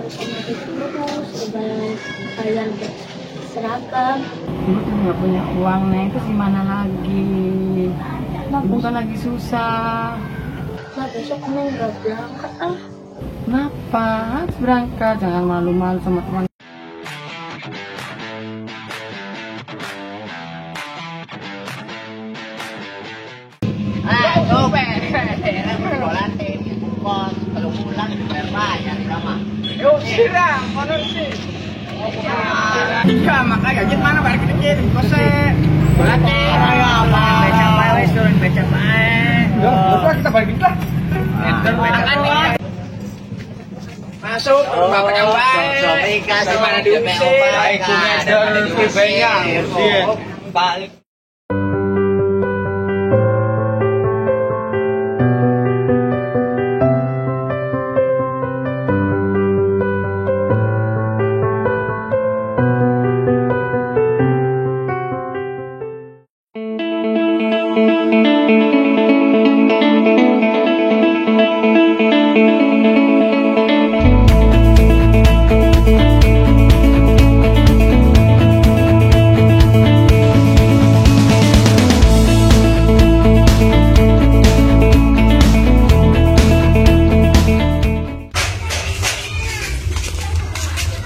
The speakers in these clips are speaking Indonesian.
terus bayar seragam. Ibu tuh nggak punya uang, nah itu gimana lagi? Bukan lagi susah. Nah besok kamu nggak berangkat ah. Kenapa? Harus berangkat, jangan malu-malu sama teman. Coba, volante, kos, kalau pulang bayar sama. Yuk sirang, mana sih? Iya, makanya gimana balik dikit, kosnya. Volante, ayo apa? Baca baik, turun baca baik. Udah, kita balikin lah. Masuk, bapak yang baik. Kasih mana diusir. Baik, dan banyak. Balik.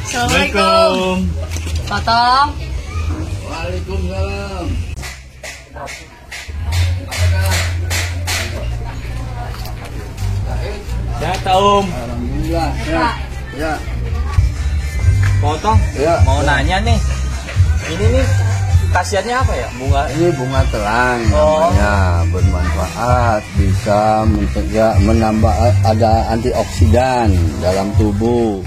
Assalamualaikum. Potong. Waalaikumsalam. Ya, Om. Alhamdulillah. Ya. Potong. Ya. Mau nanya nih. Ini nih khasiatnya apa ya? Bunga. Ini bunga telang Oh. namanya, bermanfaat, bisa mencegah, menambah, ada antioksidan dalam tubuh.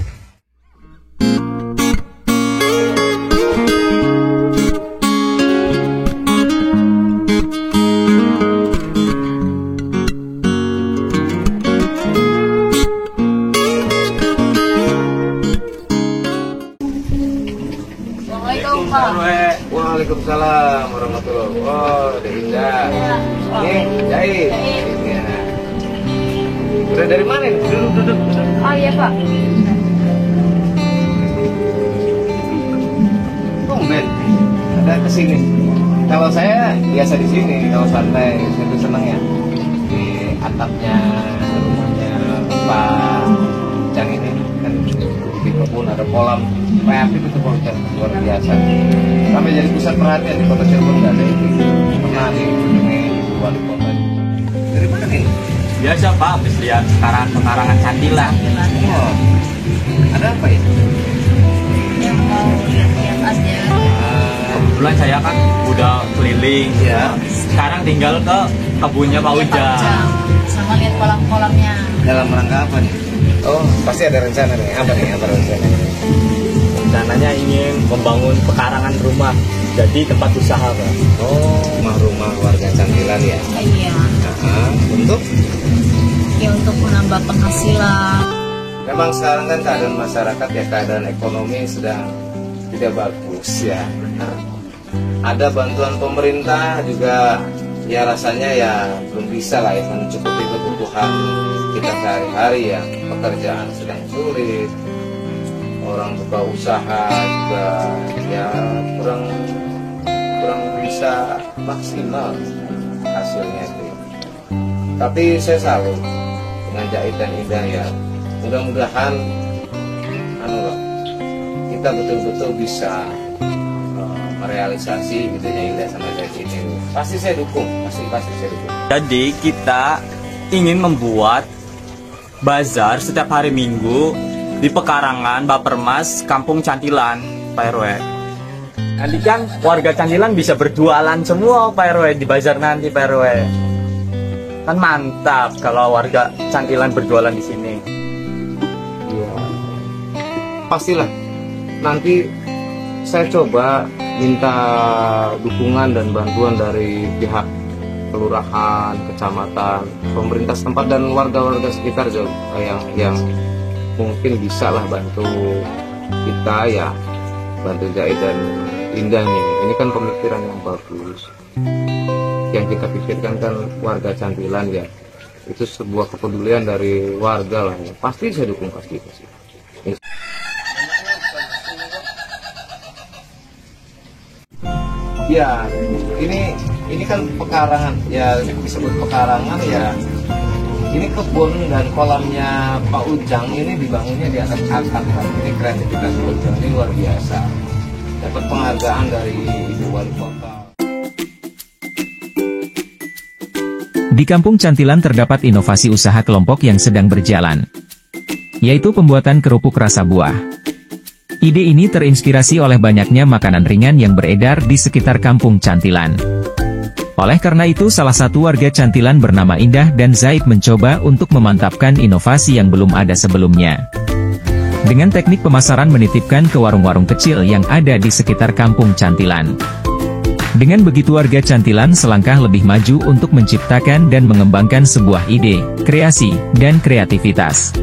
Assalamualaikum Pak. Waalaikumsalam warahmatullahi wabarakatuh. Oh, udah indah. Nih, jahit. Ini. Udah dari mana nih? Duduk. Oh iya Pak. Tumben. Ada kesini. Kalau saya biasa di sini, kalau santai, saya tuh seneng ya. Di atapnya rumahnya Pak Cang ini kan di kebun ada kolam kreatif itu Pak Cang, luar biasa. Sampai jadi pusat perhatian di kota Cirebon, nggak ada ini. Pernah dikunjungi wali kota. Dari mana nih? Biasa Pak, habis lihat pekarangan Cantilan. Oh, ada apa ya? Yang mau lihat asnya. Kebetulan saya kan udah keliling. Ya. Sekarang tinggal ke kebunnya Pak Ujang. Sama lihat kolam-kolamnya. Dalam rangka apa nih? Oh, pasti ada rencana nih. Apa nih? Apa rencananya? Rencananya ingin membangun pekarangan rumah jadi tempat usaha Pak. Oh, rumah warga Cantilan ya. Iya. Nah, untuk Ya untuk menambah penghasilan. memang sekarang kan keadaan masyarakat ya, keadaan ekonomi sedang tidak bagus ya. Nah, ada bantuan pemerintah juga ya, rasanya ya belum bisa lah ya mencukupi kebutuhan kita sehari-hari ya. Pekerjaan sedang sulit, orang buka usaha juga ya kurang bisa maksimal hasilnya itu. Tapi saya salut dengan Jahit dan Indah ya. Mudah-mudahan kita betul-betul bisa merealisasi idenya Indah sama Jahit ini. Pasti saya dukung, pasti saya dukung. Jadi kita ingin membuat bazar setiap hari Minggu di pekarangan Bapermas, Kampung Cantilan, Pak RW. Nanti kan warga Cantilan bisa berjualan semua Pak RW di bazar nanti Pak RW. Kan mantap kalau warga Cantilan berjualan di sini. Ya, pastilah. Nanti saya coba minta dukungan dan bantuan dari pihak kelurahan, kecamatan, pemerintah setempat dan warga-warga sekitar yang mungkin bisa lah bantu kita ya, bantu Jahit dan Indah nih. Ini kan pemikiran yang bagus. Yang kita pikirkan kan warga Cantilan ya, itu sebuah kepedulian dari warga lah ya. Pasti saya dukung, pasti. Ya, ini kan pekarangan, ya disebut pekarangan ya. Ini kebun dan kolamnya Pak Ujang ini dibangunnya di atas atap kan. Ini kreativitas Pak Ujang ini luar biasa. Dapat penghargaan dari Ibu Wali Kota. Di Kampung Cantilan terdapat inovasi usaha kelompok yang sedang berjalan, yaitu pembuatan kerupuk rasa buah. Ide ini terinspirasi oleh banyaknya makanan ringan yang beredar di sekitar Kampung Cantilan. Oleh karena itu, salah satu warga Cantilan bernama Indah dan Zaid mencoba untuk memantapkan inovasi yang belum ada sebelumnya. Dengan teknik pemasaran menitipkan ke warung-warung kecil yang ada di sekitar Kampung Cantilan. Dengan begitu warga Cantilan selangkah lebih maju untuk menciptakan dan mengembangkan sebuah ide, kreasi, dan kreativitas.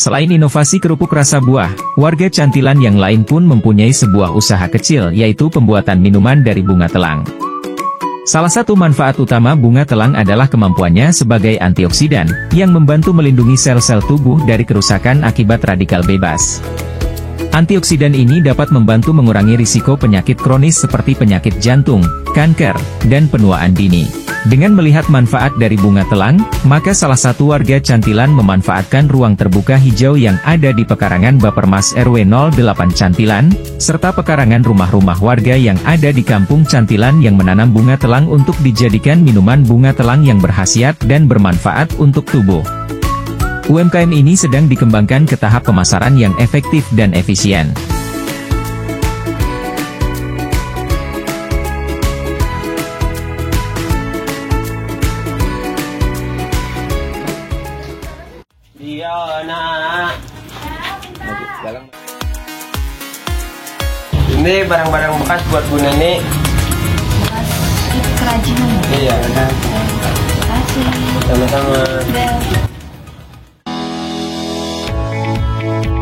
Selain inovasi kerupuk rasa buah, warga Cantilan yang lain pun mempunyai sebuah usaha kecil yaitu pembuatan minuman dari bunga telang. Salah satu manfaat utama bunga telang adalah kemampuannya sebagai antioksidan, yang membantu melindungi sel-sel tubuh dari kerusakan akibat radikal bebas. Antioksidan ini dapat membantu mengurangi risiko penyakit kronis seperti penyakit jantung, kanker, dan penuaan dini. Dengan melihat manfaat dari bunga telang, maka salah satu warga Cantilan memanfaatkan ruang terbuka hijau yang ada di pekarangan Bapermas RW 08 Cantilan, serta pekarangan rumah-rumah warga yang ada di Kampung Cantilan yang menanam bunga telang untuk dijadikan minuman bunga telang yang berkhasiat dan bermanfaat untuk tubuh. UMKM ini sedang dikembangkan ke tahap pemasaran yang efektif dan efisien. Ini barang-barang bekas buat Bu Nenek. Kerajinan. Iya. Terima kasih. Sama-sama.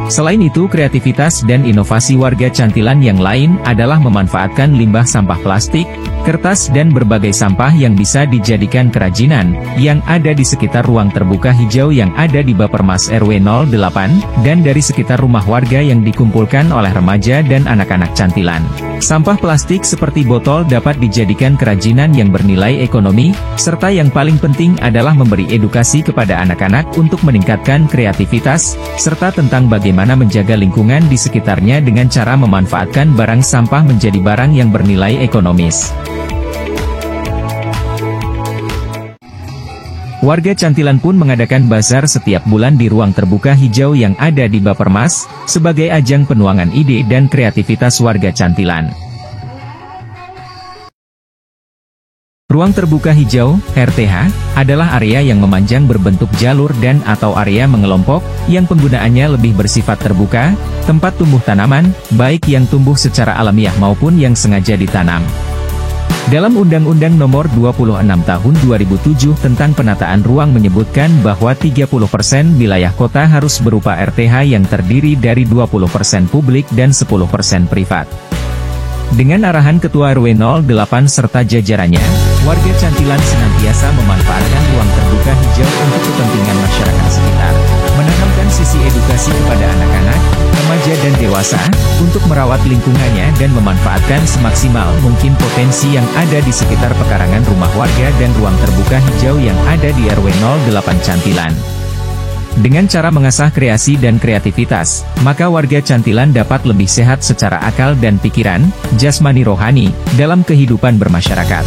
Selain itu, kreativitas dan inovasi warga Cantilan yang lain adalah memanfaatkan limbah sampah plastik, kertas dan berbagai sampah yang bisa dijadikan kerajinan, yang ada di sekitar ruang terbuka hijau yang ada di Bapermas RW 08, dan dari sekitar rumah warga yang dikumpulkan oleh remaja dan anak-anak Cantilan. Sampah plastik seperti botol dapat dijadikan kerajinan yang bernilai ekonomi, serta yang paling penting adalah memberi edukasi kepada anak-anak untuk meningkatkan kreativitas, serta tentang bagaimana menjaga lingkungan di sekitarnya dengan cara memanfaatkan barang sampah menjadi barang yang bernilai ekonomis. Warga Cantilan pun mengadakan bazar setiap bulan di ruang terbuka hijau yang ada di Bapermas, sebagai ajang penuangan ide dan kreativitas warga Cantilan. Ruang terbuka hijau, RTH, adalah area yang memanjang berbentuk jalur dan atau area mengelompok, yang penggunaannya lebih bersifat terbuka, tempat tumbuh tanaman, baik yang tumbuh secara alamiah maupun yang sengaja ditanam. Dalam Undang-Undang Nomor 26 Tahun 2007 tentang penataan ruang menyebutkan bahwa 30% wilayah kota harus berupa RTH yang terdiri dari 20% publik dan 10% privat. Dengan arahan Ketua RW 08 serta jajarannya, warga Cantilan senantiasa memanfaatkan ruang terbuka hijau untuk kepentingan masyarakat sekitar, menanamkan sisi edukasi kepada anak-anak, remaja dan dewasa, untuk merawat lingkungannya dan memanfaatkan semaksimal mungkin potensi yang ada di sekitar pekarangan rumah warga dan ruang terbuka hijau yang ada di RW 08 Cantilan. Dengan cara mengasah kreasi dan kreativitas, maka warga Cantilan dapat lebih sehat secara akal dan pikiran, jasmani rohani, dalam kehidupan bermasyarakat.